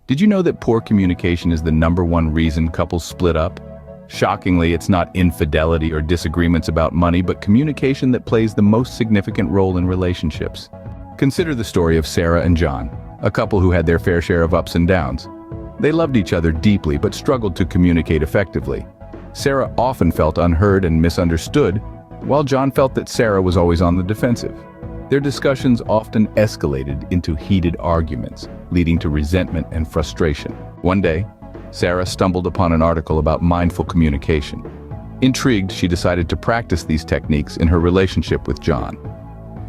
Did you know that poor communication is the #1 reason couples split up? Shockingly, it's not infidelity or disagreements about money, but communication that plays the most significant role in relationships. Consider the story of Sarah and John, a couple who had their fair share of ups and downs. They loved each other deeply but struggled to communicate effectively. Sarah often felt unheard and misunderstood, while John felt that Sarah was always on the defensive. Their discussions often escalated into heated arguments, leading to resentment and frustration. One day, Sarah stumbled upon an article about mindful communication. Intrigued, she decided to practice these techniques in her relationship with John.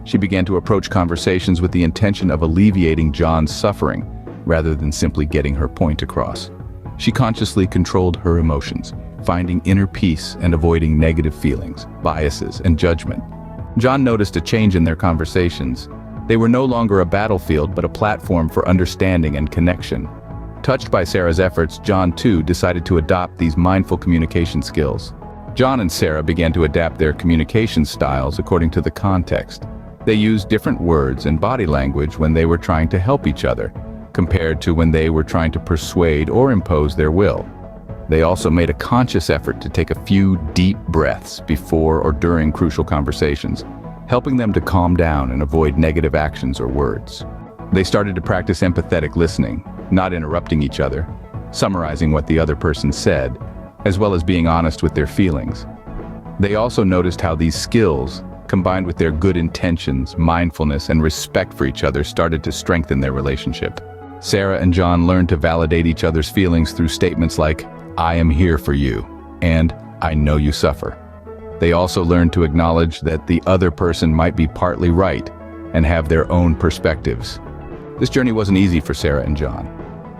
She began to approach conversations with the intention of alleviating John's suffering, rather than simply getting her point across. She consciously controlled her emotions, finding inner peace and avoiding negative feelings, biases, and judgment. John noticed a change in their conversations. They were no longer a battlefield, but a platform for understanding and connection. Touched by Sarah's efforts, John too decided to adopt these mindful communication skills. John and Sarah began to adapt their communication styles according to the context. They used different words and body language when they were trying to help each other, compared to when they were trying to persuade or impose their will. They also made a conscious effort to take a few deep breaths before or during crucial conversations, helping them to calm down and avoid negative actions or words. They started to practice empathetic listening, not interrupting each other, summarizing what the other person said, as well as being honest with their feelings. They also noticed how these skills, combined with their good intentions, mindfulness, and respect for each other, started to strengthen their relationship. Sarah and John learned to validate each other's feelings through statements like, "I am here for you," and "I know you suffer." They also learned to acknowledge that the other person might be partly right and have their own perspectives. This journey wasn't easy for Sarah and John.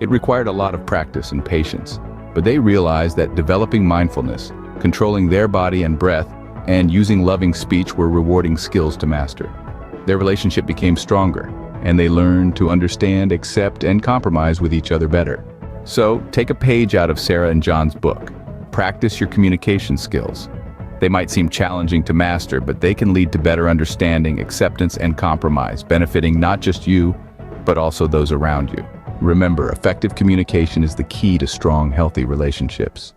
It required a lot of practice and patience, but they realized that developing mindfulness, controlling their body and breath, and using loving speech were rewarding skills to master. Their relationship became stronger, and they learned to understand, accept, and compromise with each other better. So, take a page out of Sarah and John's book. Practice your communication skills. They might seem challenging to master, but they can lead to better understanding, acceptance, and compromise, benefiting not just you, but also those around you. Remember, effective communication is the key to strong, healthy relationships.